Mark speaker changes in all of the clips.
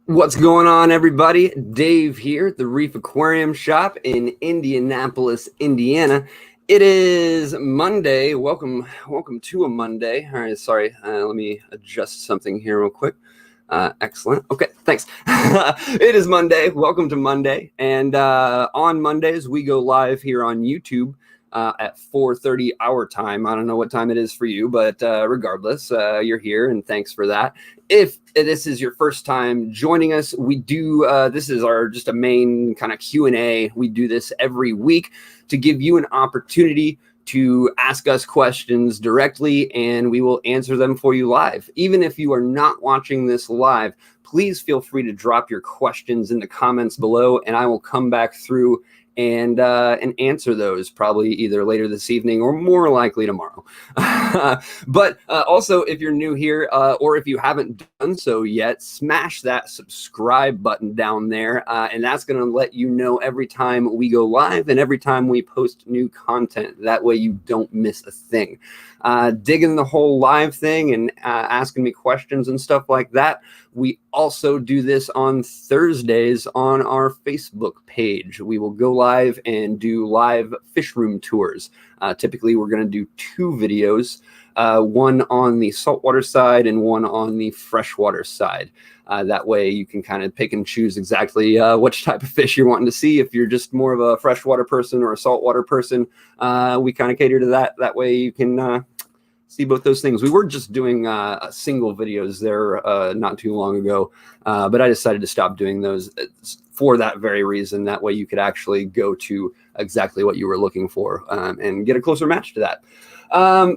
Speaker 1: What's going on, everybody? Dave here at the Reef Aquarium shop in Indianapolis, Indiana. It is Monday. Welcome to a Monday. All right, sorry. Let me adjust something here real quick. Excellent. Okay, thanks. It is Monday. Welcome to Monday. And on Mondays, we go live here on YouTube at 4:30 our time. I don't know what time it is for you, but regardless, you're here, and thanks for that. If this is your first time joining us, we do this is our just a main kind of Q&A. We do this every week to give you an opportunity to ask us questions directly, and we will answer them for you live. Even if you are not watching this live, please feel free to drop your questions in the comments below, and I will come back through and answer those probably either later this evening or more likely tomorrow. But also, if you're new here or if you haven't done so yet, smash that subscribe button down there, and that's going to let you know every time we go live and every time we post new content. That way you don't miss a thing. Digging the whole live thing and asking me questions and stuff like that. We also do this on Thursdays on our Facebook page. We will go live and do live fish room tours. Typically, we're going to do 2 videos, one on the saltwater side and one on the freshwater side. That way you can kind of pick and choose exactly which type of fish you're wanting to see. If you're just more of a freshwater person or a saltwater person, we kind of cater to that. That way you can see both those things. We were just doing single videos there not too long ago, but I decided to stop doing those for that very reason. That way you could actually go to exactly what you were looking for and get a closer match to that.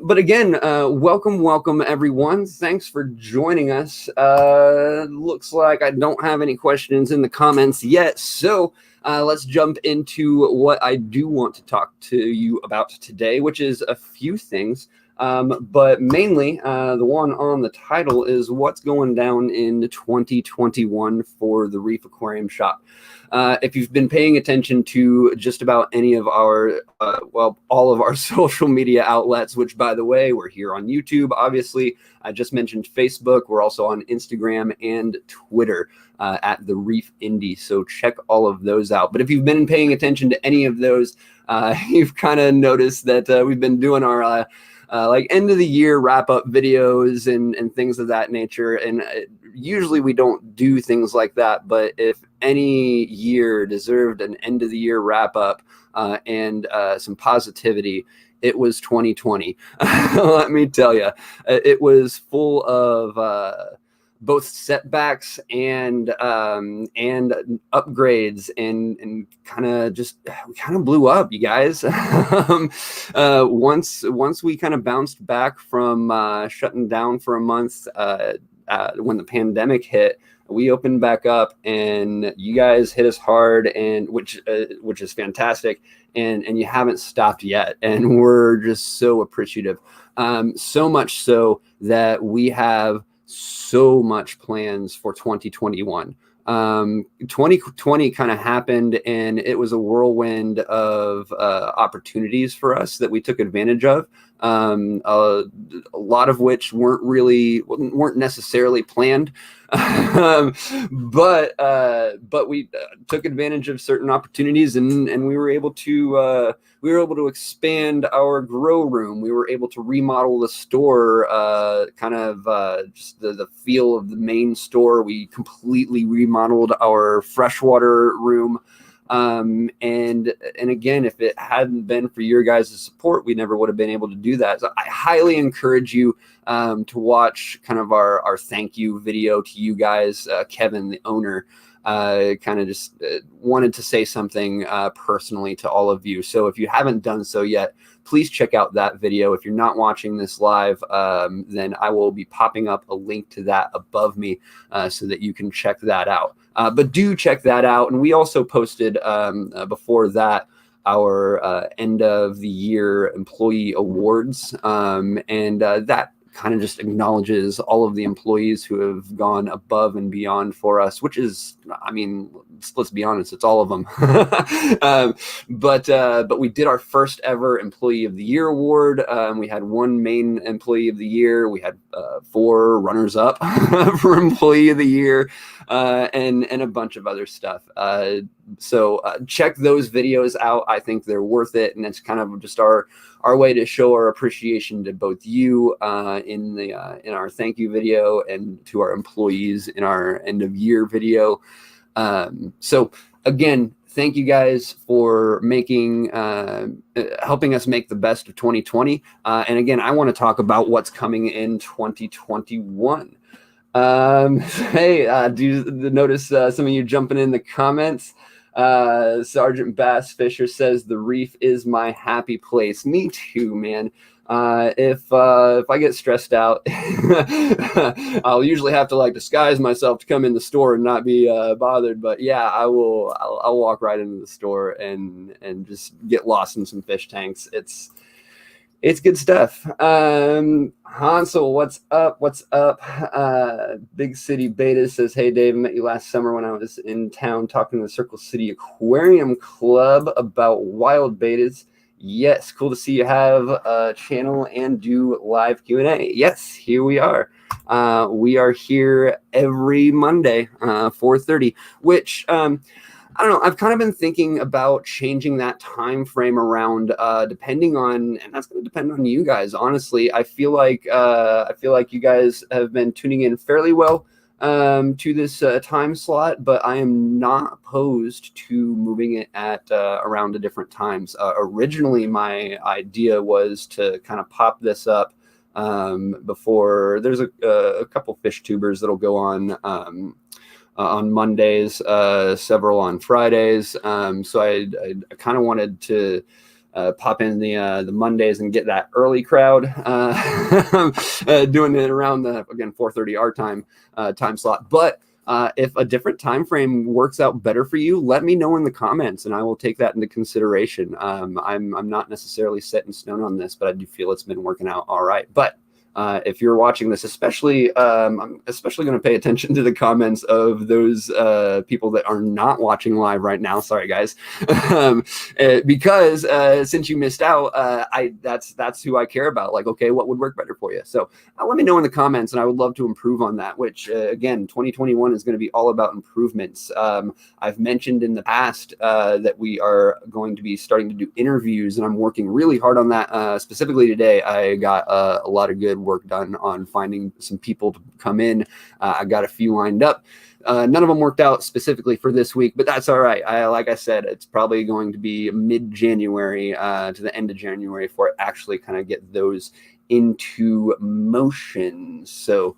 Speaker 1: But again, welcome everyone. Thanks for joining us. Looks like I don't have any questions in the comments yet, so let's jump into what I do want to talk to you about today, which is a few things. But mainly the one on the title is what's going down in 2021 for the Reef Aquarium shop. If you've been paying attention to just about any of our, well, all of our social media outlets, which by the way, we're here on YouTube, obviously. I just mentioned Facebook. We're also on Instagram and Twitter at TheReefIndy. So check all of those out. But if you've been paying attention to any of those, you've kind of noticed that we've been doing our like end of the year wrap up videos and things of that nature. And usually we don't do things like that. But if any year deserved an end of the year wrap up and some positivity, it was 2020. Let me tell you, it was full of both setbacks and upgrades and kind of just we kind of blew up, you guys. Once we kind of bounced back from shutting down for a month when the pandemic hit, we opened back up and you guys hit us hard, and which is fantastic, and you haven't stopped yet, and we're just so appreciative. So much so that we have so much plans for 2021. 2020 kind of happened, and it was a whirlwind of opportunities for us that we took advantage of. A lot of which weren't necessarily planned, but we took advantage of certain opportunities, and we were able to expand our grow room. We were able to remodel the store, just the feel of the main store. We completely remodeled our freshwater room. And again, if it hadn't been for your guys' support, we never would have been able to do that. So I highly encourage you to watch kind of our thank you video to you guys. Kevin, the owner, kind of just wanted to say something personally to all of you. So if you haven't done so yet, please check out that video. If you're not watching this live, then I will be popping up a link to that above me so that you can check that out. But do check that out. And we also posted before that our end of the year employee awards. And that kind of just acknowledges all of the employees who have gone above and beyond for us, which is, I mean, let's be honest, it's all of them. But we did our first ever Employee of the Year award. We had one main Employee of the Year. We had 4 runners-up for Employee of the Year, and a bunch of other stuff. So check those videos out. I think they're worth it, and it's kind of just our way to show our appreciation to both you in our thank you video, and to our employees in our end of year video. So again, thank you guys for helping us make the best of 2020. And again, I want to talk about what's coming in 2021. Hey, do you notice some of you jumping in the comments? Sergeant Bass Fisher says the reef is my happy place. Me too, man. If I get stressed out, I'll usually have to like disguise myself to come in the store and not be bothered. But yeah, I'll walk right into the store and just get lost in some fish tanks. It's good stuff. Hansel, what's up? What's up? Big City Beta says, hey, Dave, I met you last summer when I was in town talking to the Circle City Aquarium Club about wild betas. Yes, cool to see you have a channel and do live Q&A. Yes, here we are. We are here every Monday, 4:30, which I don't know. I've kind of been thinking about changing that time frame around, depending on, and that's going to depend on you guys. Honestly, I feel like you guys have been tuning in fairly well to this time slot, but I am not opposed to moving it at around a different times. Originally, my idea was to kind of pop this up before. There's a couple fish tubers that'll go on Mondays, several on Fridays. So I kind of wanted to pop in the Mondays and get that early crowd, doing it around the, again, 4:30 our time slot. But if a different time frame works out better for you, let me know in the comments, and I will take that into consideration. I'm not necessarily set in stone on this, but I do feel it's been working out all right. But if you're watching this, especially, I'm especially going to pay attention to the comments of those people that are not watching live right now. Sorry, guys, because since you missed out, that's who I care about. Like, okay, what would work better for you? So let me know in the comments, and I would love to improve on that. Which again, 2021 is going to be all about improvements. I've mentioned in the past that we are going to be starting to do interviews, and I'm working really hard on that. Specifically today, I got a lot of good work done on finding some people to come in. I got a few lined up. None of them worked out specifically for this week, but that's all right. Like I said, it's probably going to be mid-January to the end of January before I actually kind of get those into motion. So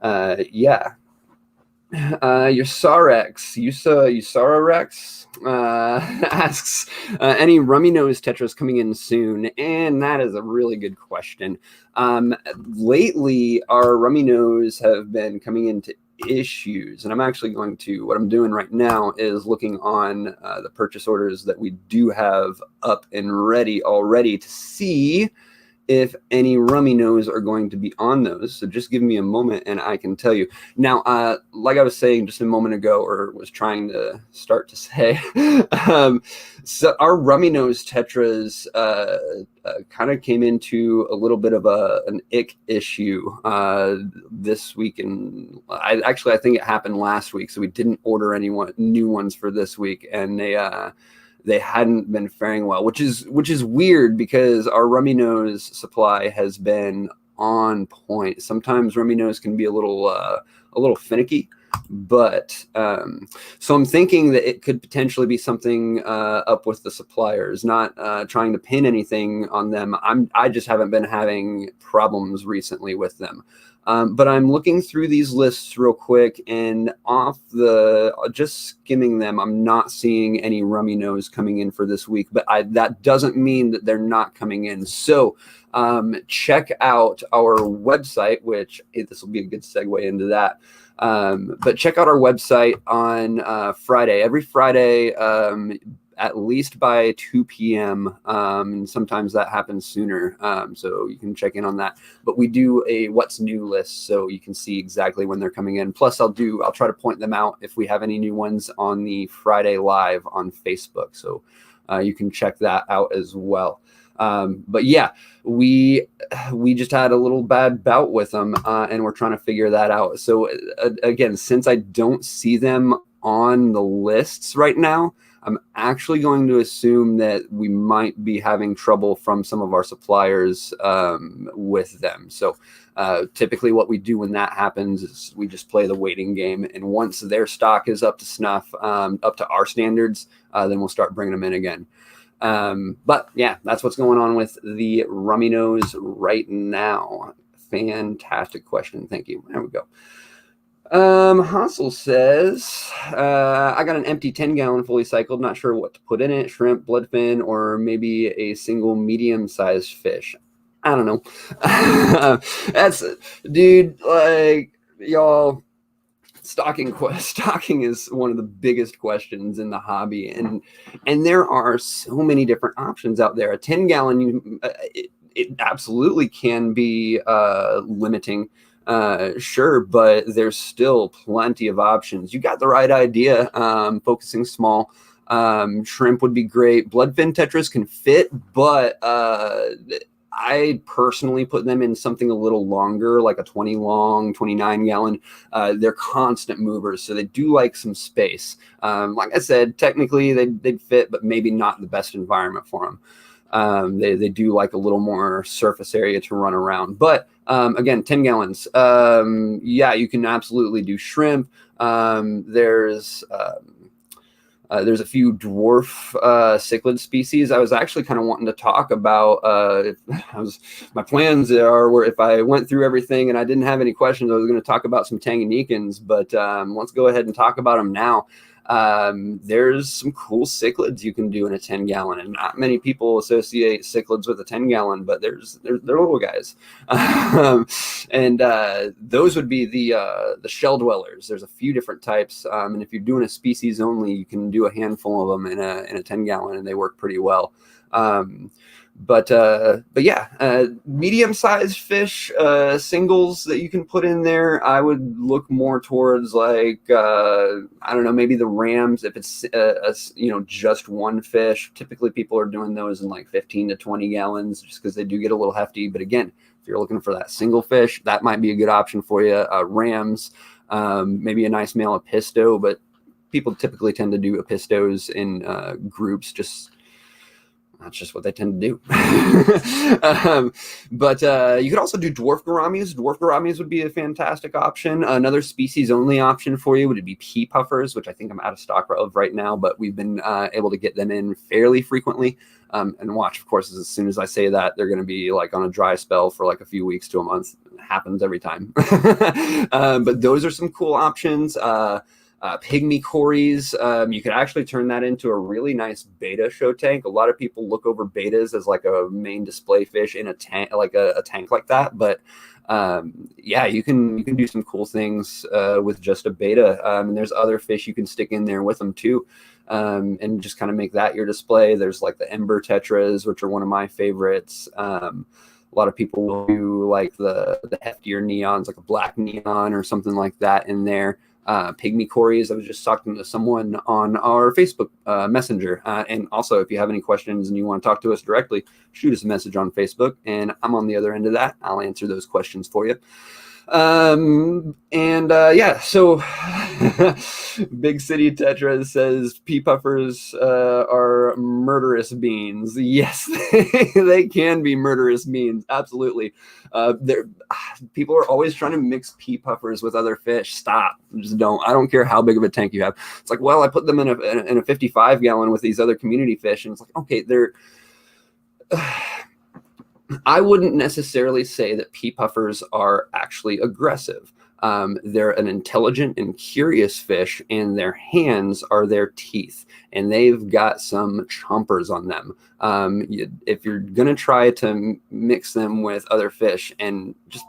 Speaker 1: yeah. Your Usarex asks, any rummy nose tetras coming in soon? And that is a really good question. Lately, our rummy nose have been coming into issues, and I'm actually going to, what I'm doing right now is looking on the purchase orders that we do have up and ready already to see if any rummy nose are going to be on those. So just give me a moment and I can tell you. Now, like I was saying just a moment ago, or was trying to start to say, so our rummy nose tetras kind of came into a little bit of an ick issue this week. And I think it happened last week. So we didn't order any new ones for this week. And they hadn't been faring well, which is weird because our rummy nose supply has been on point. Sometimes rummy nose can be a little finicky, but so I'm thinking that it could potentially be something up with the suppliers. Not trying to pin anything on them. I just haven't been having problems recently with them. But I'm looking through these lists real quick, and just skimming them, I'm not seeing any rummy nose coming in for this week, but that doesn't mean that they're not coming in. So check out our website, which this will be a good segue into that. But check out our website on Friday, every Friday, at least by 2 p.m. And sometimes that happens sooner. So you can check in on that. But we do a what's new list, so you can see exactly when they're coming in. Plus, I'll try to point them out if we have any new ones on the Friday live on Facebook. So you can check that out as well. But yeah, we just had a little bad bout with them, and we're trying to figure that out. So again, since I don't see them on the lists right now, I'm actually going to assume that we might be having trouble from some of our suppliers with them. So typically what we do when that happens is we just play the waiting game. And once their stock is up to snuff, up to our standards, then we'll start bringing them in again. But yeah, that's what's going on with the rummy nose right now. Fantastic question. Thank you. There we go. Hassel says, I got an empty 10-gallon fully cycled, not sure what to put in it, shrimp, bloodfin, or maybe a single medium-sized fish. I don't know. That's, dude, like, y'all, stocking is one of the biggest questions in the hobby, and there are so many different options out there. A 10-gallon, it absolutely can be limiting. Sure, but there's still plenty of options. You got the right idea. Focusing small. Shrimp would be great. Bloodfin tetras can fit, but I personally put them in something a little longer, like a 29-gallon. They're constant movers, so they do like some space. Like I said, technically they'd fit, but maybe not the best environment for them. They do like a little more surface area to run around. But again, 10 gallons. Yeah, you can absolutely do shrimp. There's a few dwarf cichlid species. I was actually kind of wanting to talk about. My plans are where if I went through everything and I didn't have any questions, I was going to talk about some Tanganikans. But let's go ahead and talk about them now. There's some cool cichlids you can do in a 10-gallon, and not many people associate cichlids with a 10-gallon, but they're little guys. And those would be the shell dwellers. There's a few different types, and if you're doing a species only, you can do a handful of them in a 10-gallon, and they work pretty well. But yeah, medium-sized fish, singles that you can put in there, I would look more towards like, I don't know, maybe the rams. If it's, just one fish, typically people are doing those in like 15 to 20 gallons just because they do get a little hefty. But again, if you're looking for that single fish, that might be a good option for you. Rams, maybe a nice male apisto, but people typically tend to do apistos in groups, that's just what they tend to do. But you could also do dwarf gouramis. Dwarf gouramis would be a fantastic option. Another species only option for you would be pea puffers, which I think I'm out of stock of right now, but we've been able to get them in fairly frequently. And watch, of course, as soon as I say that, they're going to be like on a dry spell for like a few weeks to a month. It happens every time. But those are some cool options. Pygmy cories, you could actually turn that into a really nice betta show tank. A lot of people look over bettas as like a main display fish in a tank, like a tank like that. But yeah, you can do some cool things with just a betta. And there's other fish you can stick in there with them too, and just kind of make that your display. There's like the ember tetras, which are one of my favorites. A lot of people will do like the heftier neons, like a black neon or something like that in there. Pygmy cories. I was just talking to someone on our Facebook Messenger. And also, if you have any questions and you want to talk to us directly, shoot us a message on Facebook, and I'm on the other end of that. I'll answer those questions for you. Yeah, so Big City Tetra says pea puffers are murderous beans. Yes, they can be murderous beans. Absolutely. People are always trying to mix pea puffers with other fish. Stop. Just don't. I don't care how big of a tank you have. It's like, well, I put them in a 55-gallon with these other community fish, and it's like, okay, they're I wouldn't necessarily say that pea puffers are actually aggressive. They're an intelligent and curious fish, and their hands are their teeth, and they've got some chompers on them. If you're going to try to mix them with other fish, and just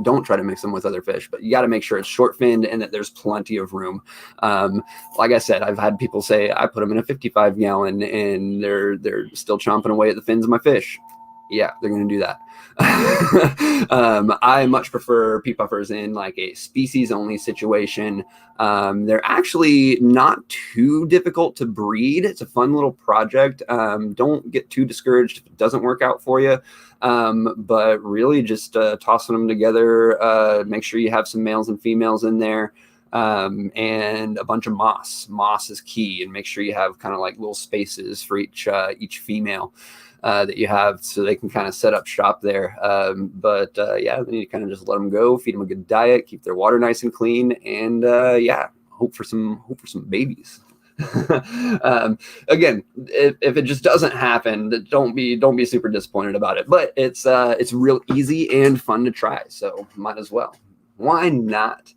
Speaker 1: don't try to mix them with other fish, but you got to make sure it's short finned and that there's plenty of room. Like I said, I've had people say I put them in a 55-gallon and they're still chomping away at the fins of my fish. Yeah, they're going to do that. I much prefer pea puffers in like a species only situation. They're actually not too difficult to breed. It's a fun little project. Don't get too discouraged if it doesn't work out for you. But really just tossing them together. Make sure you have some males and females in there. And a bunch of moss. Moss is key, and make sure you have kind of like little spaces for each female that you have, so they can kind of set up shop there. Yeah, then you kind of just let them go, feed them a good diet, keep their water nice and clean, and yeah, hope for some babies. Again, if it just doesn't happen, don't be super disappointed about it. But it's real easy and fun to try, so might as well. Why not?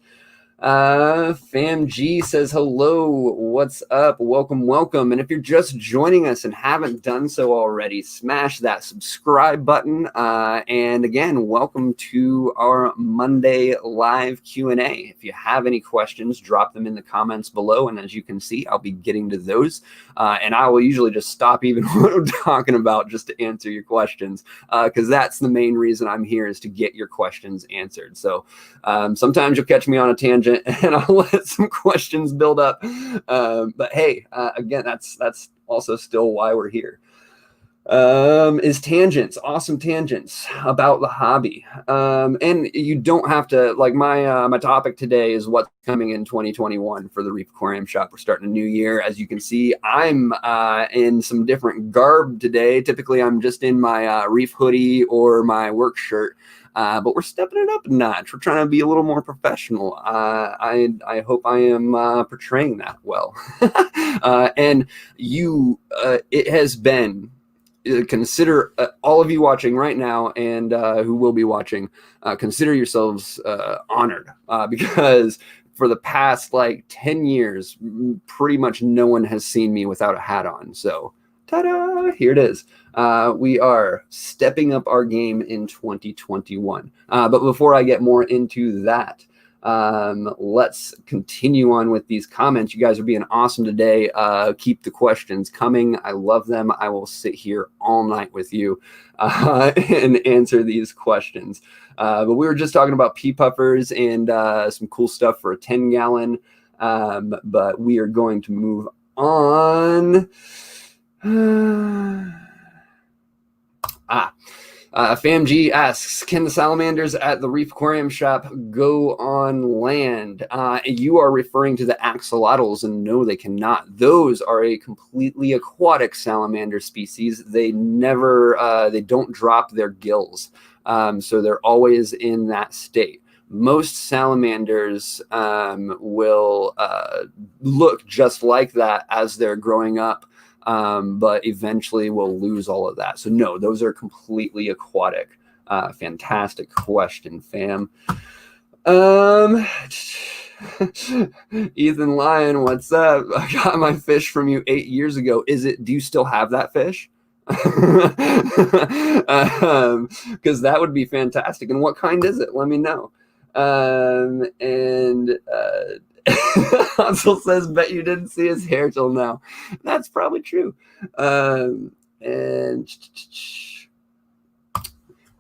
Speaker 1: Fam G says hello, what's up, welcome. And if you're just joining us and haven't done so already, smash that subscribe button, and again, welcome to our Monday live Q&A. If you have any questions, drop them in the comments below, and as you can see, I'll be getting to those, and I will usually just stop even what I'm talking about just to answer your questions, because that's the main reason I'm here, is to get your questions answered. So sometimes you'll catch me on a tangent and I'll let some questions build up. But hey, again, that's also still why we're here. Is tangents, awesome tangents about the hobby. And you don't have to, like my topic today is what's coming in 2021 for the Reef Aquarium shop. We're starting a new year. As you can see, I'm in some different garb today. Typically, I'm just in my reef hoodie or my work shirt. But we're stepping it up a notch. We're trying to be a little more professional. I hope I am portraying that well. And you, it has been, consider all of you watching right now and who will be watching, consider yourselves honored, because for the past like 10 years, pretty much no one has seen me without a hat on. So ta-da, here it is. We are stepping up our game in 2021. But before I get more into that, let's continue on with these comments. You guys are being awesome today. Keep the questions coming. I love them. I will sit here all night with you and answer these questions. But we were just talking about pea puffers and some cool stuff for a 10-gallon. But we are going to move on. FamG asks, can the salamanders at the Reef Aquarium shop go on land? You are referring to the AXOLOTLS, and no, they cannot. Those are a completely aquatic salamander species. They never, they don't drop their gills. So they're always in that state. Most salamanders will look just like that as they're growing up. But eventually we'll lose all of that. So no, those are completely aquatic. Fantastic question, fam. Ethan Lyon, what's up? I got my fish from you 8 years ago. Do you still have that fish? Because that would be fantastic. And what kind is it? Let me know. Hansel says, bet you didn't see his hair till now. That's probably true.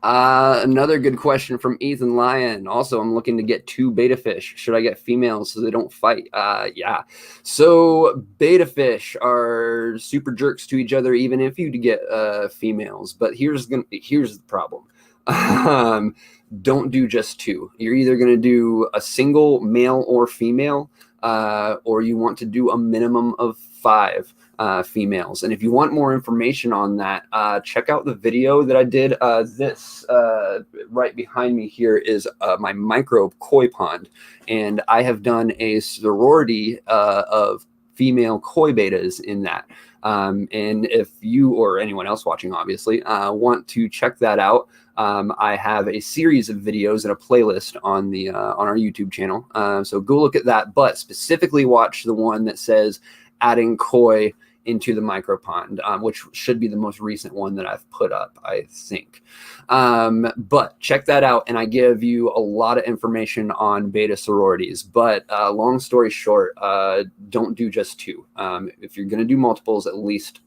Speaker 1: Another good question from Ethan Lyon. Also, I'm looking to get 2 betta fish. Should I get females so they don't fight? Yeah. So betta fish are super jerks to each other, even if you get females. But here's the problem. Don't do just 2. You're either going to do a single male or female, or you want to do a minimum of 5 females. And if you want more information on that, check out the video that I did. This right behind me here is my micro koi pond, and I have done a sorority of female koi bettas in that. And if you or anyone else watching, obviously, want to check that out, I have a series of videos and a playlist on the on our YouTube channel. So go look at that, but specifically watch the one that says adding koi into the micro pond, which should be the most recent one that I've put up, I think. But check that out, and I give you a lot of information on betta sororities. But long story short, don't do just 2. If you're going to do multiples, at least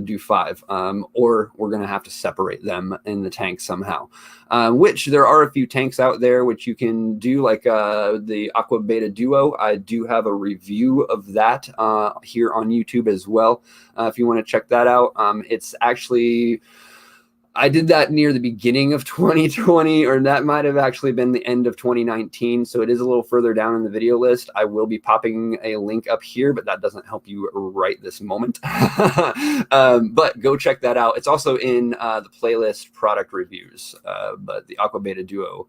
Speaker 1: do 5, or we're going to have to separate them in the tank somehow, which there are a few tanks out there which you can do, like the Aqua Beta Duo. I do have a review of that here on YouTube as well, if you want to check that out. It's actually, I did that near the beginning of 2020, or that might have actually been the end of 2019. So it is a little further down in the video list. I will be popping a link up here, but that doesn't help you right this moment. But go check that out. It's also in the playlist product reviews, but the Aqua Beta Duo,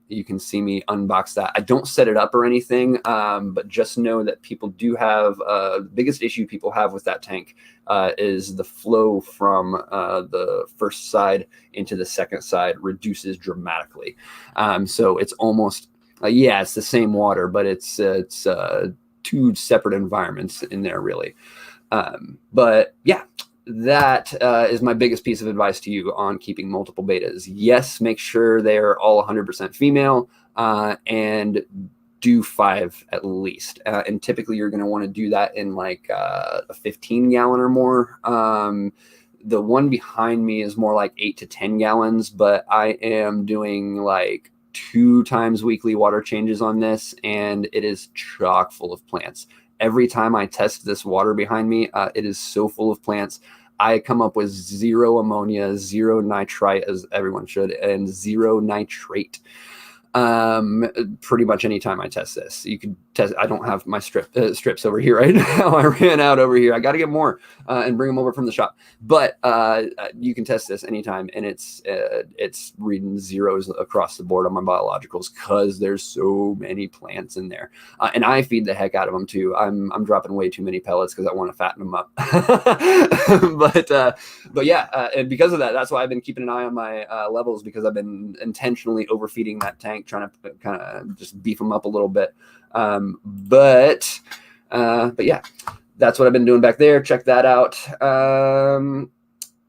Speaker 1: you can see me unbox that. I don't set it up or anything, but just know that people do have, the biggest issue people have with that tank is the flow from the first side into the second side reduces dramatically. So it's almost, yeah, it's the same water, but it's 2 separate environments in there, really. But yeah, that is my biggest piece of advice to you on keeping multiple betas. Yes, make sure they're all 100% female, and do 5 at least. And typically you're going to want to do that in like a 15 gallon or more. The one behind me is more like 8 to 10 gallons, but I am doing like 2 times weekly water changes on this, and it is chock full of plants. Every time I test this water behind me, it is so full of plants. I come up with 0 ammonia, 0 nitrite, as everyone should, and 0 nitrate. Pretty much anytime I test this. You can test. I don't have my strips over here right now. I ran out over here. I got to get more and bring them over from the shop. But you can test this anytime, and it's reading zeros across the board on my biologicals because there's so many plants in there, and I feed the heck out of them too. I'm dropping way too many pellets because I want to fatten them up. But yeah, and because of that, that's why I've been keeping an eye on my levels, because I've been intentionally overfeeding that tank, trying to kind of just beef them up a little bit. But yeah, that's what I've been doing back there. Check that out.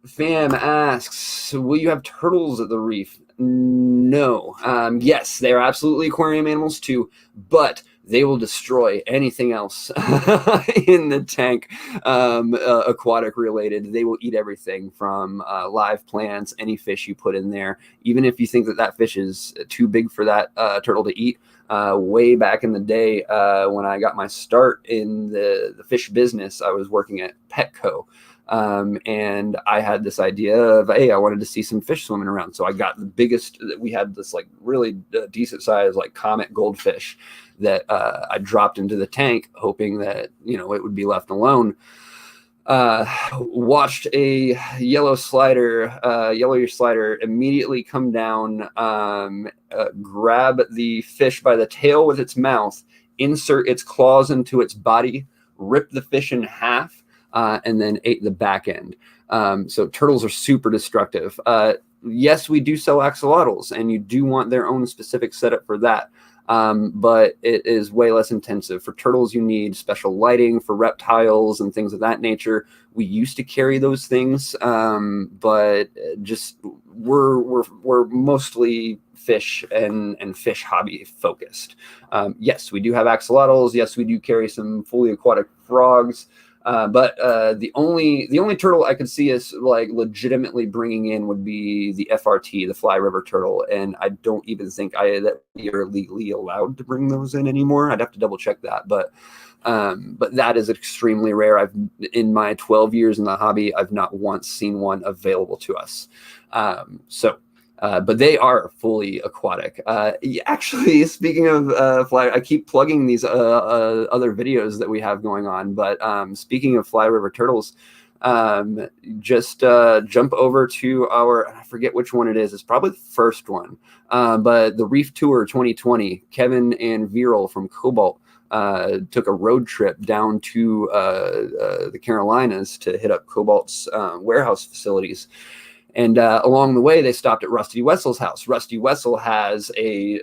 Speaker 1: Fam asks, will you have turtles at the reef? No. Yes, they are absolutely aquarium animals too, but they will destroy anything else in the tank, aquatic related. They will eat everything from live plants, any fish you put in there. Even if you think that that fish is too big for that turtle to eat. Way back in the day, when I got my start in the fish business, I was working at Petco. And I had this idea of, hey, I wanted to see some fish swimming around. So I got the biggest, we had this like really decent size, like comet goldfish that I dropped into the tank, hoping that, you know, it would be left alone. Watched a yellow slider immediately come down, grab the fish by the tail with its mouth, insert its claws into its body, rip the fish in half, and then ate the back end. So turtles are super destructive. Yes, we do sell axolotls, and you do want their own specific setup for that. But it is way less intensive. For turtles, you need special lighting. For reptiles and things of that nature, we used to carry those things, but just we're mostly fish and fish hobby focused. Yes, we do have axolotls. Yes, we do carry some fully aquatic frogs. But the only turtle I could see us like legitimately bringing in would be the FRT, the fly river turtle, and I don't even think that we are legally allowed to bring those in anymore. I'd have to double check that, but that is extremely rare. In my 12 years in the hobby, I've not once seen one available to us. But they are fully aquatic. Actually, speaking of fly, I keep plugging these other videos that we have going on. But speaking of fly river turtles, just jump over to I forget which one it is. It's probably the first one. But the Reef Tour 2020, Kevin and Viral from Cobalt took a road trip down to the Carolinas to hit up Cobalt's warehouse facilities. And along the way, they stopped at Rusty Wessel's house. Rusty Wessel has a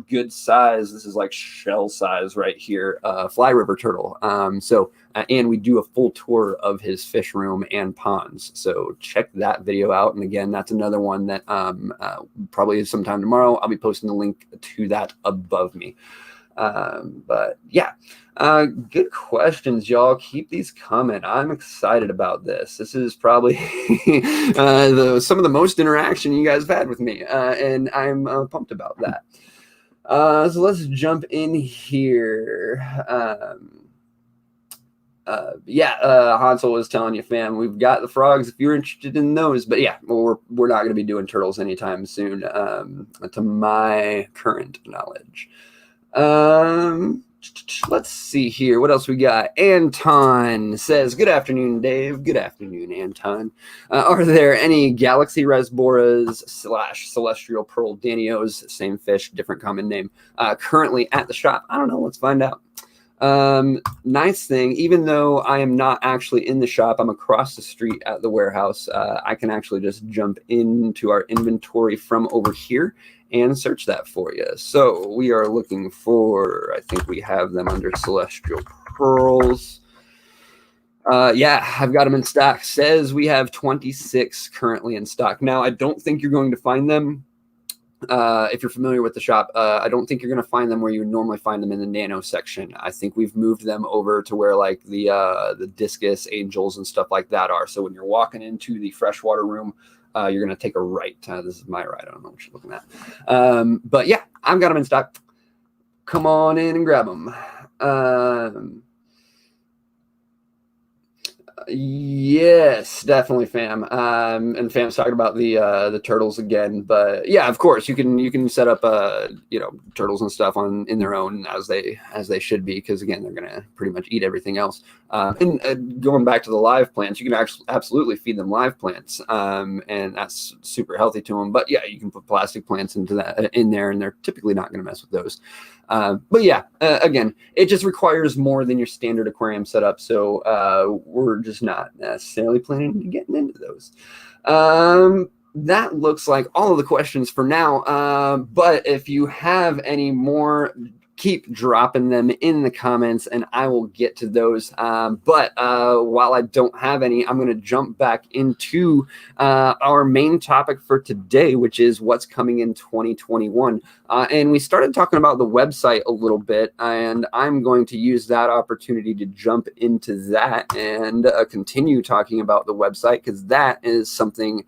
Speaker 1: good size. This is like shell size right here, fly river turtle. And we do a full tour of his fish room and ponds. So check that video out. And again, that's another one that probably sometime tomorrow, I'll be posting the link to that above me. But yeah, good questions, y'all. Keep these coming. I'm excited about this. This is probably some of the most interaction you guys have had with me, and I'm pumped about that. So let's jump in here. Hansel was telling you, fam, we've got the frogs if you're interested in those. But yeah, we're not going to be doing turtles anytime soon, to my current knowledge. Let's see here. What else we got? Anton says, good afternoon, Dave. Good afternoon, Anton. Are there any galaxy resboras / celestial pearl danios, same fish, different common name, currently at the shop? I don't know. Let's find out. Nice thing, even though I am not actually in the shop, I'm across the street at the warehouse. I can actually just jump into our inventory from over here and search that for you. So we are looking for, I think we have them under celestial pearls. Yeah, I've got them in stock. Says we have 26 currently in stock. Now, I don't think you're going to find them. If you're familiar with the shop, I don't think you're going to find them where you would normally find them in the nano section. I think we've moved them over to where like the discus, angels, and stuff like that are. So when you're walking into the freshwater room, you're going to take a right. This is my right. I don't know what you're looking at. But yeah, I've got them in stock. Come on in and grab them. Yes, definitely, fam. And fam's talking about the turtles again, but yeah, of course you can set up turtles and stuff in their own as they should be, because again they're gonna pretty much eat everything else. And going back to the live plants, you can actually absolutely feed them live plants, and that's super healthy to them. But yeah, you can put plastic plants in there, and they're typically not going to mess with those. But yeah, again, it just requires more than your standard aquarium setup. So we're just not necessarily planning to getting into those. That looks like all of the questions for now. But if you have any more, keep dropping them in the comments and I will get to those. But while I don't have any, I'm going to jump back into our main topic for today, which is what's coming in 2021. And we started talking about the website a little bit, and I'm going to use that opportunity to jump into that and continue talking about the website, because that is something,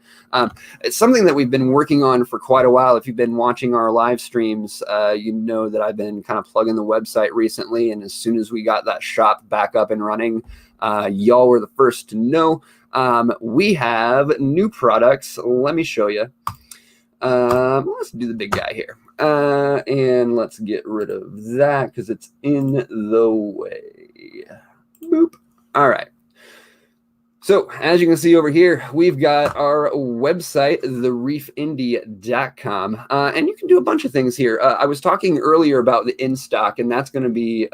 Speaker 1: it's something that we've been working on for quite a while. If you've been watching our live streams, you know that I've been kind of plugging the website recently, and as soon as we got that shop back up and running, y'all were the first to know. We have new products. Let me show you. Let's do the big guy here, and let's get rid of that because it's in the way. Boop. All right. So as you can see over here, we've got our website, TheReefIndy.com, and you can do a bunch of things here. I was talking earlier about the in-stock, and that's going to be,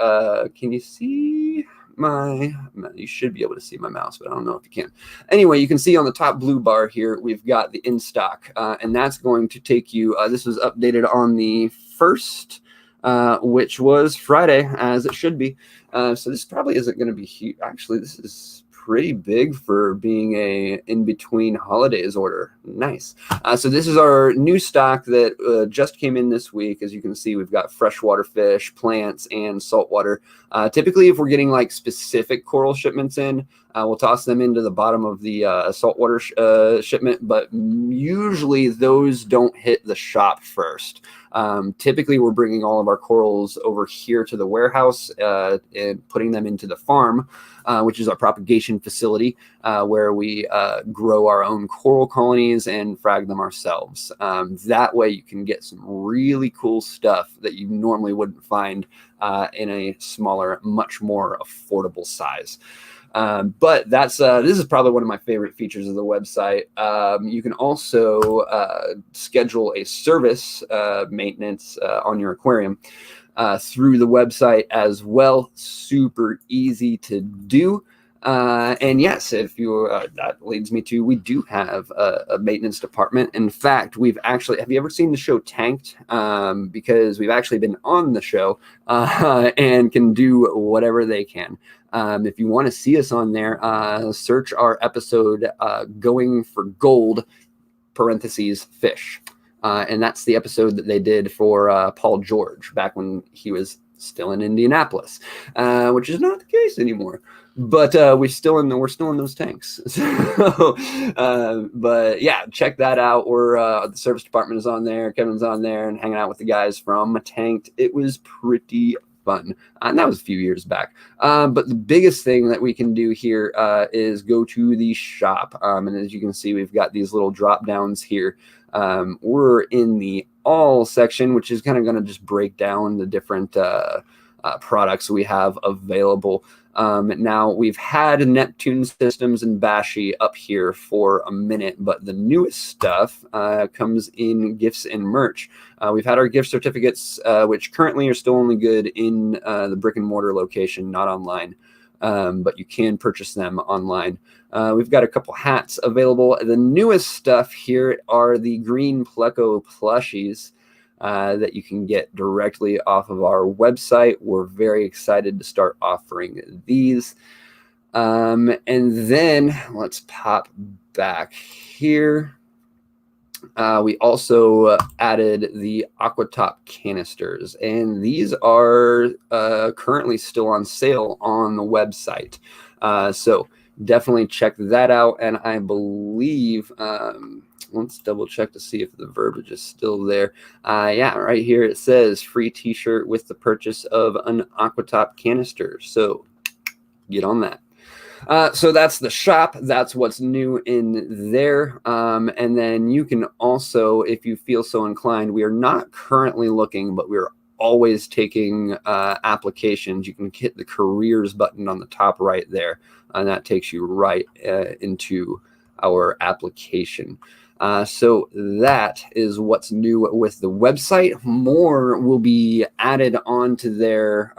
Speaker 1: can you see you should be able to see my mouse, but I don't know if you can. Anyway, you can see on the top blue bar here, we've got the in-stock, and that's going to take you, this was updated on the 1st, which was Friday, as it should be. So this probably isn't going to be huge. Actually, this is pretty big for being a in-between holidays order. Nice. So this is our new stock that just came in this week. As you can see, we've got freshwater fish, plants, and saltwater. Typically, if we're getting like specific coral shipments in, we'll toss them into the bottom of the saltwater shipment, but usually those don't hit the shop first. Typically, we're bringing all of our corals over here to the warehouse and putting them into the farm, which is our propagation facility, where we grow our own coral colonies and frag them ourselves. That way you can get some really cool stuff that you normally wouldn't find in a smaller, much more affordable size. But that's this is probably one of my favorite features of the website. You can also schedule a service maintenance on your aquarium through the website as well. Super easy to do. And yes, if you that leads me to, we do have a maintenance department. In fact, we've actually, have you ever seen the show Tanked? Because we've actually been on the show and can do whatever they can. If you want to see us on there, search our episode Going for Gold (parentheses fish). And that's the episode that they did for Paul George back when he was still in Indianapolis, which is not the case anymore. But we're still in those tanks. So, but yeah, check that out. Or the service department is on there. Kevin's on there and hanging out with the guys from Tanked. It was pretty fun. And that was a few years back. But the biggest thing that we can do here is go to the shop. And as you can see, we've got these little drop downs here. We're in the all section, which is kind of going to just break down the different products we have available. Now, we've had Neptune Systems and Bashi up here for a minute, but the newest stuff comes in gifts and merch. We've had our gift certificates, which currently are still only good in the brick and mortar location, not online, but you can purchase them online. We've got a couple hats available. The newest stuff here are the green Pleco plushies that you can get directly off of our website. We're very excited to start offering these. And then let's pop back here. We also added the AquaTop canisters, and these are currently still on sale on the website. So definitely check that out. And I believe, let's double check to see if the verbiage is still there. Yeah, right here it says free t-shirt with the purchase of an AquaTop canister. So get on that. So that's the shop. That's what's new in there. And then you can also, if you feel so inclined, we are not currently looking, but we're always taking applications. You can hit the careers button on the top right there, and that takes you right into our application. So that is what's new with the website. More will be added onto there.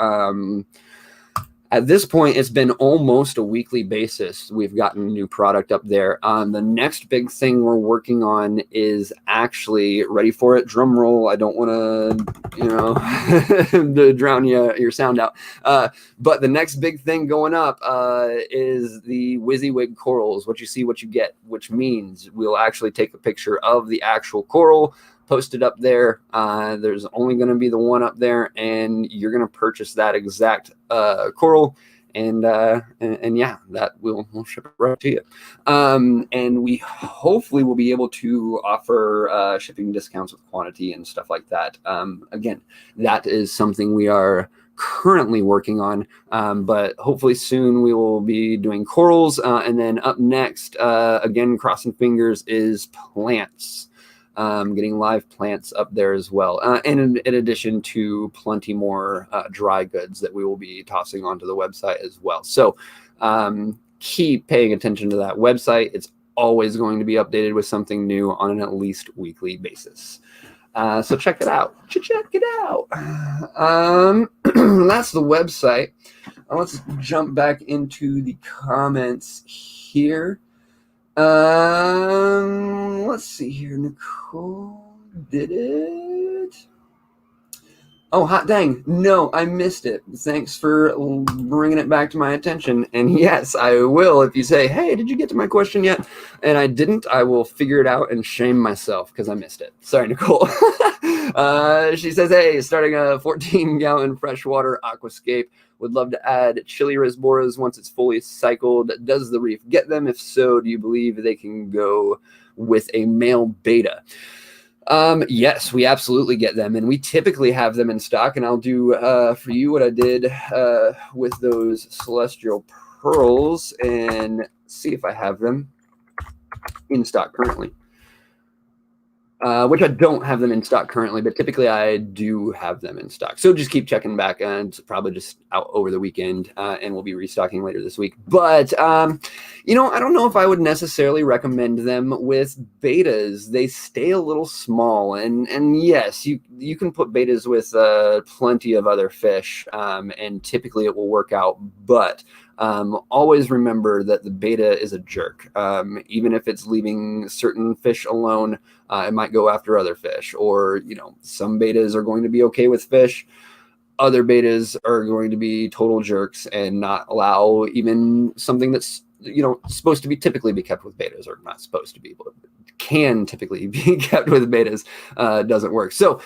Speaker 1: At this point, it's been almost a weekly basis. We've gotten new product up there. The next big thing we're working on is actually, ready for it, drum roll. I don't want to, drown your sound out. But the next big thing going up is the WYSIWYG corals. What you see, what you get, which means we'll actually take a picture of the actual coral, post it up there. There's only going to be the one up there, and you're going to purchase that exact coral, and yeah, that we'll ship it right to you. And we hopefully will be able to offer shipping discounts with quantity and stuff like that. Again, that is something we are currently working on, but hopefully soon we will be doing corals. And then up next, again, crossing fingers, is plants. Getting live plants up there as well. And in addition to plenty more dry goods that we will be tossing onto the website as well. So keep paying attention to that website. It's always going to be updated with something new on an at least weekly basis. So check it out. Check it out. That's the website. Let's jump back into the comments here. Let's see here. Nicole did it. Oh, hot dang. No, I missed it. Thanks for bringing it back to my attention. And yes, I will. If you say, hey, did you get to my question yet? And I didn't, I will figure it out and shame myself because I missed it. Sorry, Nicole. She says, hey, starting a 14-gallon freshwater aquascape. Would love to add chili rasboras once it's fully cycled. Does the reef get them? If so, do you believe they can go with a male beta? Yes, we absolutely get them, and we typically have them in stock. And I'll do for you what I did with those celestial pearls and see if I have them in stock currently. Which I don't have them in stock currently, but typically I do have them in stock. So just keep checking back, and it's probably just out over the weekend, and we'll be restocking later this week. But, I don't know if I would necessarily recommend them with betas. They stay a little small, and yes, you can put betas with plenty of other fish, and typically it will work out, but always remember that the beta is a jerk. Even if it's leaving certain fish alone, it might go after other fish, or, some betas are going to be okay with fish. Other betas are going to be total jerks and not allow even something that's, supposed to be typically be kept with betas, or not supposed to be, but can typically be kept with betas, doesn't work. So,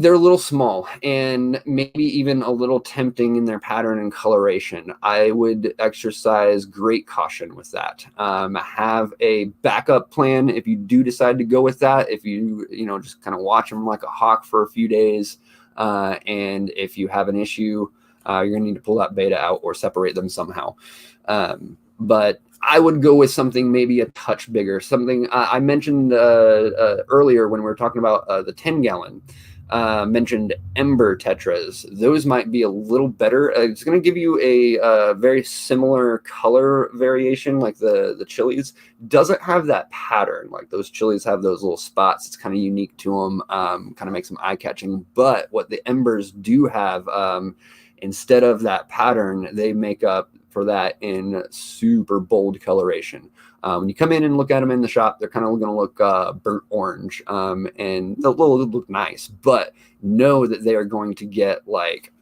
Speaker 1: they're a little small and maybe even a little tempting in their pattern and coloration. I would exercise great caution with that. Have a backup plan if you do decide to go with that. If you just kind of watch them like a hawk for a few days, and if you have an issue, you're gonna need to pull that beta out or separate them somehow. But I would go with something maybe a touch bigger. Something I mentioned earlier when we were talking about the 10-gallon. Mentioned Ember Tetras. Those might be a little better. It's going to give you a very similar color variation like the chilies. Doesn't have that pattern. Like those chilies have those little spots. It's kind of unique to them. Kind of makes them eye-catching. But what the Embers do have, instead of that pattern, they make up for that in super bold coloration. When you come in and look at them in the shop, they're kind of going to look burnt orange, and they'll look nice, but know that they are going to get like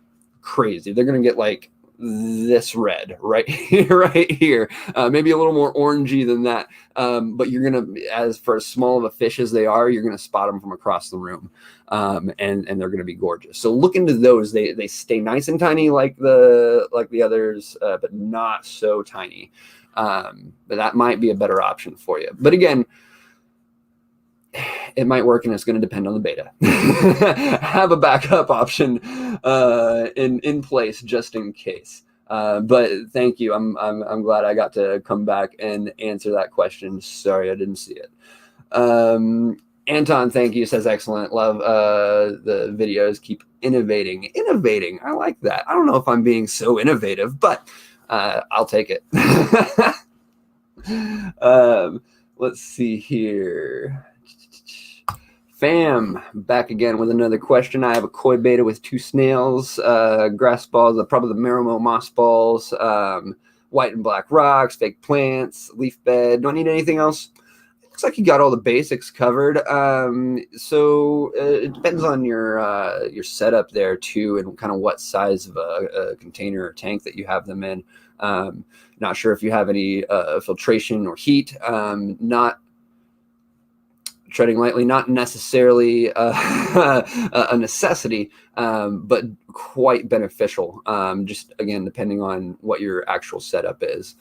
Speaker 1: crazy. They're going to get like this red right here, maybe a little more orangey than that. But you're going to, as for as small of a fish as they are, you're going to spot them from across the room, and they're going to be gorgeous. So look into those. They stay nice and tiny like the others, but not so tiny. But that might be a better option for you. But again, it might work, and it's going to depend on the beta. Have a backup option in place just in case. But thank you. I'm glad I got to come back and answer that question. Sorry, I didn't see it. Anton, thank you. Says excellent. Love the videos. Keep innovating. Innovating. I like that. I don't know if I'm being so innovative, but I'll take it. Let's see here. Fam, back again with another question. I have a koi beta with 2 snails, grass balls, probably the Marimo moss balls, white and black rocks, fake plants, leaf bed. Don't need anything else. Looks like you got all the basics covered. So it depends on your setup there too, and kind of what size of a container or tank that you have them in. Not sure if you have any filtration or heat. Not treading lightly, not necessarily a necessity, but quite beneficial. Just again, depending on what your actual setup is.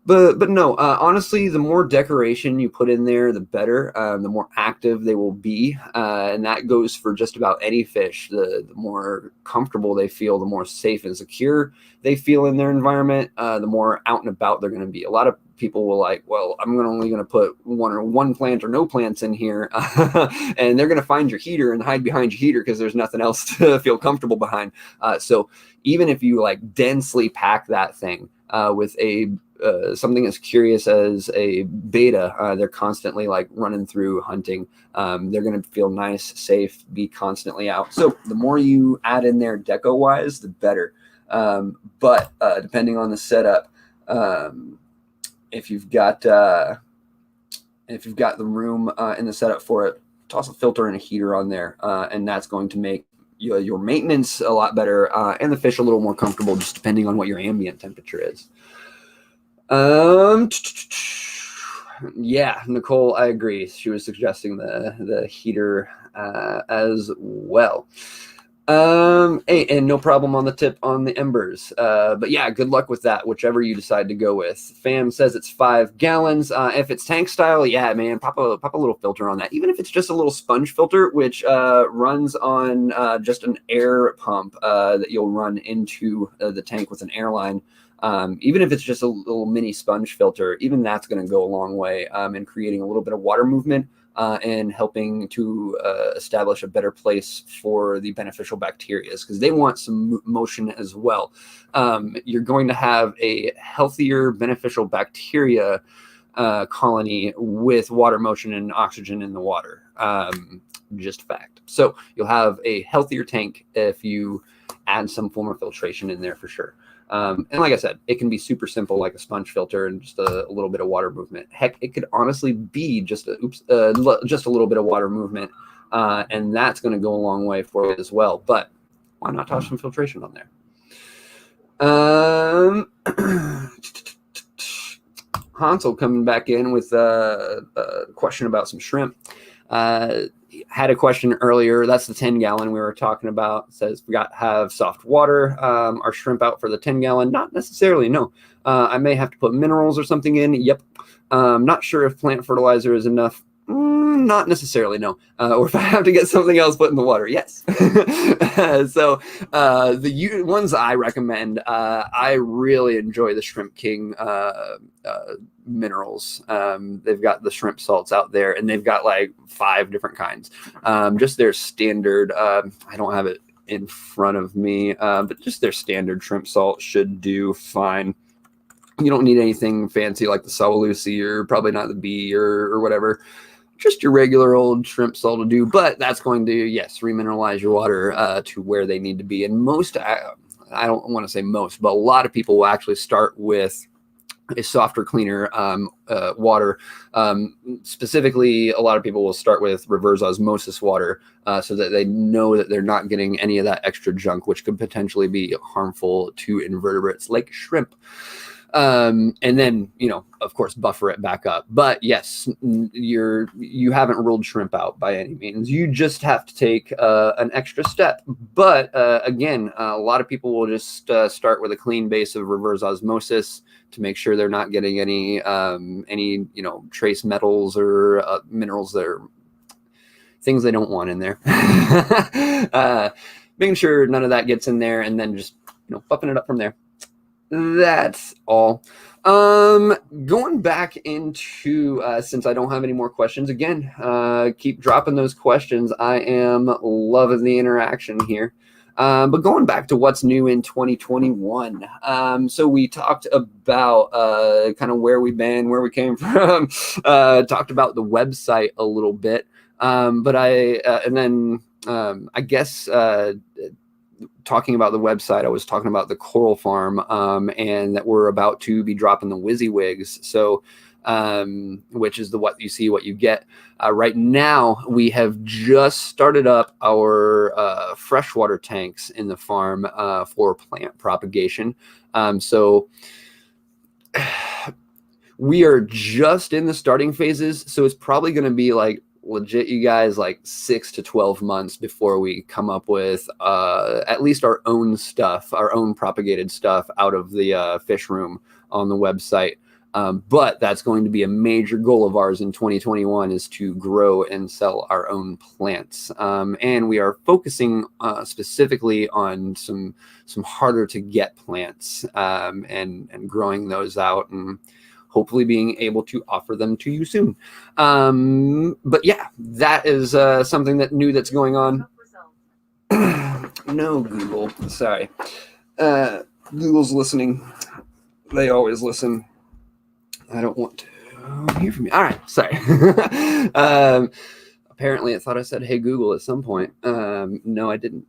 Speaker 1: But no, honestly, the more decoration you put in there, the better. The more active they will be, and that goes for just about any fish. The more comfortable they feel, the more safe and secure they feel in their environment, the more out and about they're going to be. A lot of people will like, well, I'm only going to put one plant or no plants in here, and they're going to find your heater and hide behind your heater because there's nothing else to feel comfortable behind. So even if you like densely pack that thing with a something as curious as a beta, they're constantly like running through hunting. They're going to feel nice, safe, be constantly out. So the more you add in there deco wise, the better. But depending on the setup, if you've got the room in the setup for it, toss a filter and a heater on there, and that's going to make your maintenance a lot better, and the fish a little more comfortable, just depending on what your ambient temperature is. Yeah, Nicole, I agree. She was suggesting the heater as well. Hey, and no problem on the tip on the embers. But yeah, good luck with that, whichever you decide to go with. Fam says it's 5 gallons. If it's tank style, yeah, man, pop a little filter on that. Even if it's just a little sponge filter, which runs on just an air pump that you'll run into the tank with an airline. Even if it's just a little mini sponge filter, even that's going to go a long way in creating a little bit of water movement and helping to establish a better place for the beneficial bacteria, because they want some motion as well. You're going to have a healthier beneficial bacteria colony with water motion and oxygen in the water. Just fact. So you'll have a healthier tank if you add some form of filtration in there for sure. And like I said, it can be super simple, like a sponge filter and just a little bit of water movement. Heck, it could honestly be just a little bit of water movement, and that's going to go a long way for you as well. But why not toss some filtration on there? Hansel coming back in with a question about some shrimp. had a question earlier. That's the 10-gallon we were talking about. It says we got to have soft water. Are shrimp out for the 10-gallon? Not necessarily, no. I may have to put minerals or something in. Yep. Not sure if plant fertilizer is enough. Not necessarily, no. Or if I have to get something else put in the water, yes. So the ones I recommend, I really enjoy the Shrimp King minerals. They've got the shrimp salts out there, and they've got like 5 different kinds. Just their standard, I don't have it in front of me, but just their standard shrimp salt should do fine. You don't need anything fancy like the Sawalusi, or probably not the B or whatever. Just your regular old shrimp salt will do, but that's going to, yes, remineralize your water to where they need to be. And most, I don't want to say most, but a lot of people will actually start with a softer, cleaner water. Specifically, a lot of people will start with reverse osmosis water so that they know that they're not getting any of that extra junk, which could potentially be harmful to invertebrates like shrimp. And then, you know, of course, buffer it back up. But yes, you haven't ruled shrimp out by any means. You just have to take an extra step. But again, a lot of people will just start with a clean base of reverse osmosis to make sure they're not getting any you know, trace metals or minerals that are things they don't want in there. Making sure none of that gets in there, and then just, you know, buffing it up from there. That's all. Going back into, since I don't have any more questions, again, keep dropping those questions. I am loving the interaction here. But going back to what's new in 2021. So we talked about kind of where we've been, where we came from, talked about the website a little bit. But and then I guess talking about the website, I was talking about the coral farm, and that we're about to be dropping the WYSIWYGs. So, which is the what you see, what you get. Right now, we have just started up our freshwater tanks in the farm for plant propagation. So we are just in the starting phases. So it's probably going to be like legit, you guys, like 6 to 12 months before we come up with at least our own stuff, our own propagated stuff out of the fish room on the website. But that's going to be a major goal of ours in 2021, is to grow and sell our own plants. And we are focusing specifically on some harder to get plants, and growing those out, and hopefully being able to offer them to you soon. But yeah, that is something that new that's going on. No, Google, sorry. Google's listening. They always listen. I don't want to hear from you. All right, sorry. Apparently it thought I said, hey, Google at some point. No, I didn't.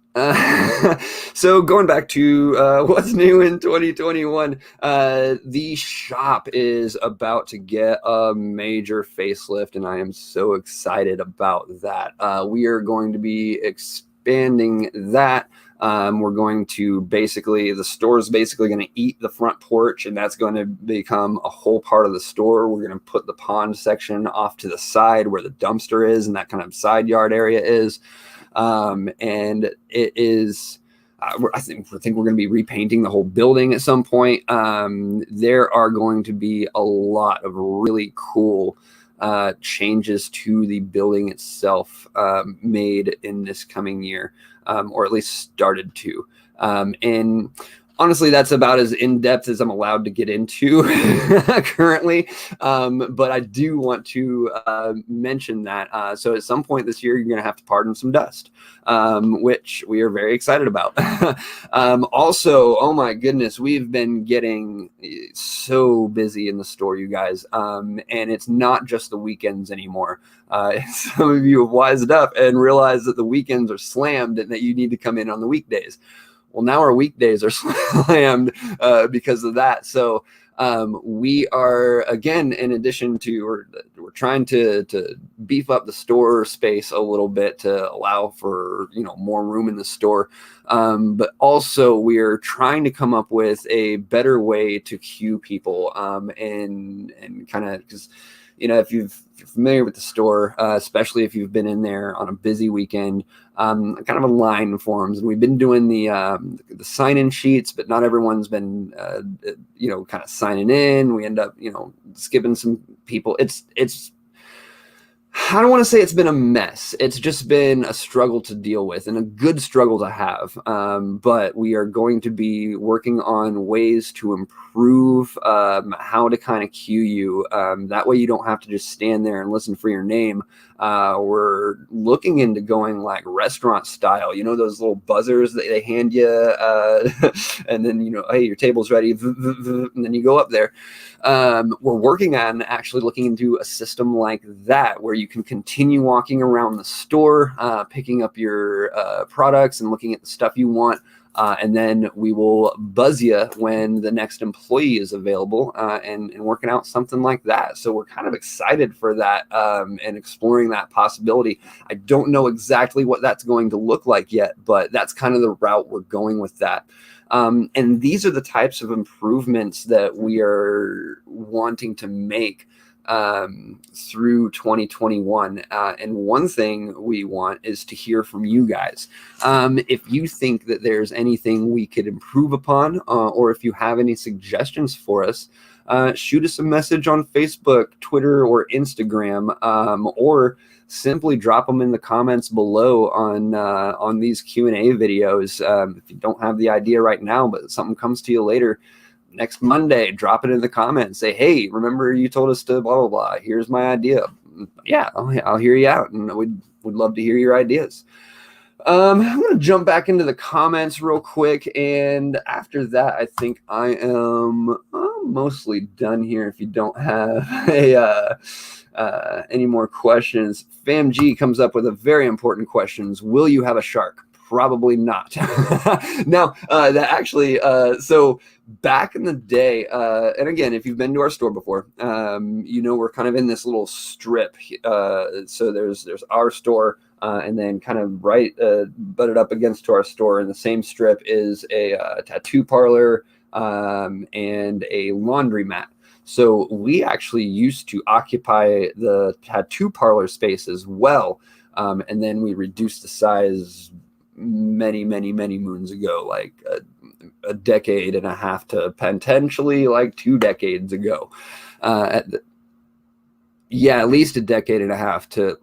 Speaker 1: So going back to what's new in 2021, the shop is about to get a major facelift, and I am so excited about that. We are going to be expanding that. We're going to the store is basically going to eat the front porch, and that's going to become a whole part of the store. We're going to put the pond section off to the side where the dumpster is, and that kind of side yard area is. And it is, I think we're going to be repainting the whole building at some point. There are going to be a lot of really cool changes to the building itself made in this coming year. Or at least started to. And honestly, that's about as in-depth as I'm allowed to get into currently. But I do want to mention that. So at some point this year, you're going to have to pardon some dust, which we are very excited about. Also, oh my goodness, we've been getting so busy in the store, you guys. And it's not just the weekends anymore. Some of you have wised up and realized that the weekends are slammed and that you need to come in on the weekdays. Well, now our weekdays are slammed because of that. So we are, again, in addition to, we're we're trying to beef up the store space a little bit to allow for, you know, more room in the store. But also we're trying to come up with a better way to queue people, and kind of, because, you know, if you're familiar with the store, especially if you've been in there on a busy weekend, kind of a line forms, and we've been doing the sign-in sheets, but not everyone's been, you know, kind of signing in. We end up, you know, skipping some people. It's I don't want to say it's been a mess. It's just been a struggle to deal with, and a good struggle to have. But we are going to be working on ways to improve how to kind of queue you. That way you don't have to just stand there and listen for your name. We're looking into going like restaurant style, you know, those little buzzers that they hand you, and then, you know, hey, your table's ready, and then you go up there. We're working on actually looking into a system like that, where you can continue walking around the store, picking up your products and looking at the stuff you want. And then we will buzz you when the next employee is available, and working out something like that. So we're kind of excited for that, and exploring that possibility. I don't know exactly what that's going to look like yet, but that's kind of the route we're going with that. And these are the types of improvements that we are wanting to make through 2021. And one thing we want is to hear from you guys. If you think that there's anything we could improve upon, or if you have any suggestions for us, shoot us a message on Facebook, Twitter, or Instagram, or simply drop them in the comments below on these Q&A videos. If you don't have the idea right now, but something comes to you later, next Monday, drop it in the comments. Say, hey, remember you told us to blah, blah, blah. Here's my idea. Yeah, I'll hear you out, and we'd love to hear your ideas. I'm going to jump back into the comments real quick, and after that, I think I am mostly done here. If you don't have any more questions, FamG comes up with a very important question. Will you have a shark? Probably not. Now, that actually, so back in the day, and again, if you've been to our store before, you know, we're kind of in this little strip. So there's our store, and then kind of right butted up against to our store in the same strip is a tattoo parlor, and a laundromat. So we actually used to occupy the tattoo parlor space as well, and then we reduced the size many moons ago, like a decade and a half to potentially like 2 decades ago. Yeah, at least a decade and a half to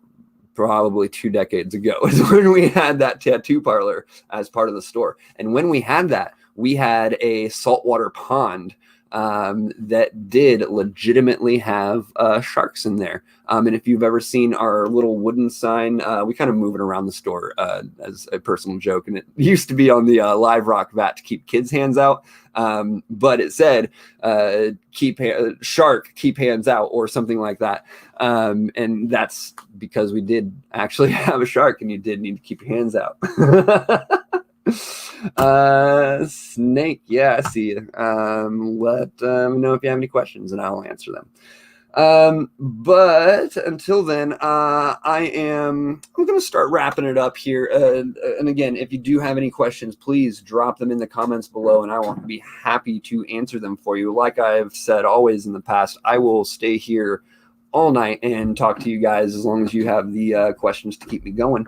Speaker 1: probably 2 decades ago is when we had that tattoo parlor as part of the store. And when we had that, we had a saltwater pond that did legitimately have sharks in there. And if you've ever seen our little wooden sign, we kind of move it around the store as a personal joke. And it used to be on the live rock vat to keep kids' hands out. But it said, shark, keep hands out, or something like that. And that's because we did actually have a shark, and you did need to keep your hands out. Snake, yeah, I see you. Let me know if you have any questions, and I'll answer them. But until then, I'm going to start wrapping it up here. And again, if you do have any questions, please drop them in the comments below, and I will be happy to answer them for you. Like I've said always in the past, I will stay here all night and talk to you guys as long as you have the questions to keep me going.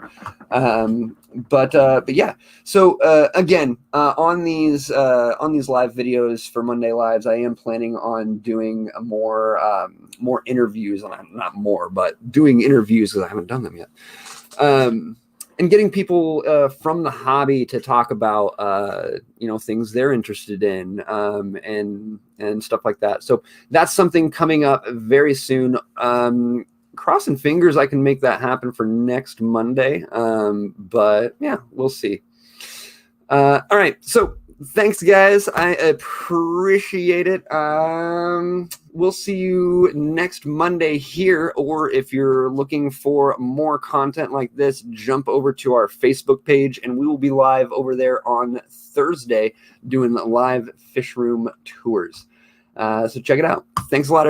Speaker 1: But yeah, so again, on these live videos for Monday Lives, I am planning on doing more interviews, not more, but doing interviews because I haven't done them yet. And getting people from the hobby to talk about things they're interested in, and stuff like that. So that's something coming up very soon. Crossing fingers I can make that happen for next Monday. But yeah, we'll see. All right, so thanks guys, I appreciate it. We'll see you next Monday here, or if you're looking for more content like this, jump over to our Facebook page, and we will be live over there on Thursday doing live fish room tours. So check it out. Thanks a lot.